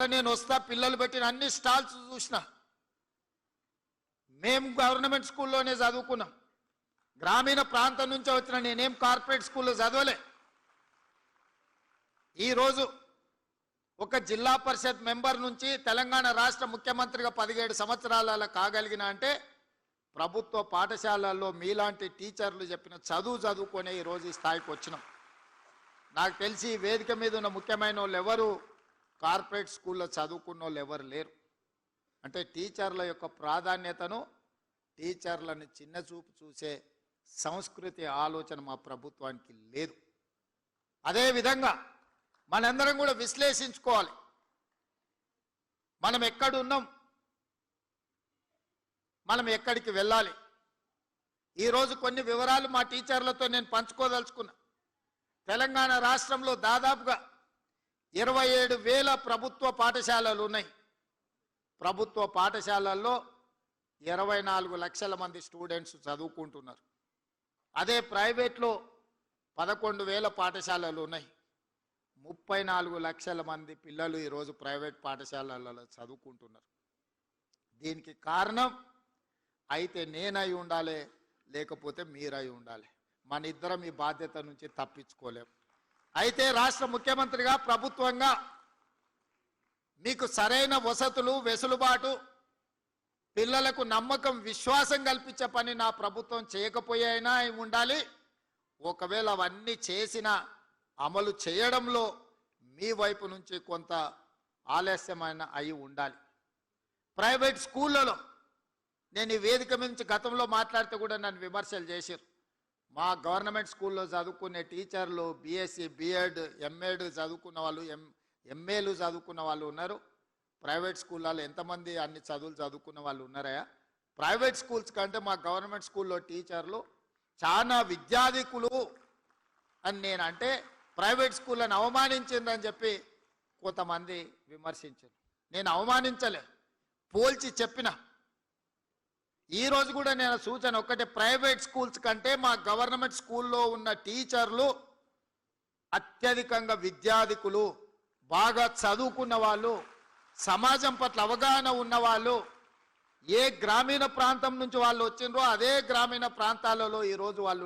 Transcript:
నేను వస్తా పిల్లలు పెట్టిన అన్ని స్టాల్స్ చూసిన. మేము గవర్నమెంట్ స్కూల్లోనే చదువుకున్నాం. గ్రామీణ ప్రాంతం నుంచి వచ్చిన నేనేం కార్పొరేట్ స్కూల్లో చదవలే. ఈరోజు ఒక జిల్లా పరిషత్ మెంబర్ నుంచి తెలంగాణ రాష్ట్ర ముఖ్యమంత్రిగా 17 సంవత్సరాల కాగలిగిన అంటే ప్రభుత్వ పాఠశాలల్లో మీలాంటి టీచర్లు చెప్పిన చదువుకొని ఈరోజు ఈ స్థాయికి వచ్చినాం. నాకు తెలిసి వేదిక మీద ఉన్న ముఖ్యమైన వాళ్ళు ఎవరు కార్పొరేట్ స్కూల్లో చదువుకున్న వాళ్ళు ఎవరు లేరు. అంటే టీచర్ల యొక్క ప్రాధాన్యతను, టీచర్లను చిన్న చూపు చూసే సంస్కృతి ఆలోచన మా ప్రభుత్వానికి లేదు. అదేవిధంగా మనందరం కూడా విశ్లేషించుకోవాలి. మనం ఎక్కడున్నాం, మనం ఎక్కడికి వెళ్ళాలి. ఈరోజు కొన్ని వివరాలు మా టీచర్లతో నేను పంచుకోదలుచుకున్నా. తెలంగాణ రాష్ట్రంలో దాదాపుగా 27,000 ప్రభుత్వ పాఠశాలలు ఉన్నాయి. ప్రభుత్వ పాఠశాలల్లో 24 లక్షల మంది స్టూడెంట్స్ చదువుకుంటున్నారు. అదే ప్రైవేట్లో 11,000 పాఠశాలలు ఉన్నాయి. 34 లక్షల మంది పిల్లలు ఈరోజు ప్రైవేట్ పాఠశాలలలో చదువుకుంటున్నారు. దీనికి కారణం అయితే నేనై ఉండాలి, లేకపోతే మీరై ఉండాలి. మన ఇద్దరం ఈ బాధ్యత నుంచి తప్పించుకోలేము. అయితే రాష్ట్ర ముఖ్యమంత్రిగా, ప్రభుత్వంగా మీకు సరైన వసతులు, వెసులుబాటు, పిల్లలకు నమ్మకం, విశ్వాసం కల్పించే పని నా ప్రభుత్వం చేయకపోయినా ఉండాలి. ఒకవేళ అవన్నీ చేసిన అమలు చేయడంలో మీ వైపు నుంచి కొంత ఆలస్యమైన అయి ఉండాలి. ప్రైవేట్ స్కూళ్ళలో నేను ఈ వేదిక నుంచి గతంలో మాట్లాడితే కూడా నన్ను విమర్శలు చేశారు. మా గవర్నమెంట్ స్కూల్లో చదువుకునే టీచర్లు బీఎస్సీ, బీఎడ్, ఎంఎడ్ చదువుకున్న వాళ్ళు, ఎంఏలు చదువుకున్న వాళ్ళు ఉన్నారు. ప్రైవేట్ స్కూళ్ళలో ఎంతమంది అన్ని చదువులు చదువుకున్న వాళ్ళు ఉన్నారయా? ప్రైవేట్ స్కూల్స్ కంటే మా గవర్నమెంట్ స్కూల్లో టీచర్లు చాలా విద్యాధికులు అని నేను అంటే ప్రైవేట్ స్కూళ్ళని అవమానించిందని చెప్పి కొంతమంది విమర్శించారు. నేను అవమానించలే, పోల్చి చెప్పిన. ఈరోజు కూడా నేను సూచన ఒక్కటే, ప్రైవేట్ స్కూల్స్ కంటే మా గవర్నమెంట్ స్కూల్లో ఉన్న టీచర్లు అత్యధికంగా విద్యాధికులు, బాగా చదువుకున్న వాళ్ళు, సమాజం పట్ల అవగాహన ఉన్నవాళ్ళు. ఏ గ్రామీణ ప్రాంతం నుంచి వాళ్ళు వచ్చిండ్రో అదే గ్రామీణ ప్రాంతాలలో ఈరోజు వాళ్ళు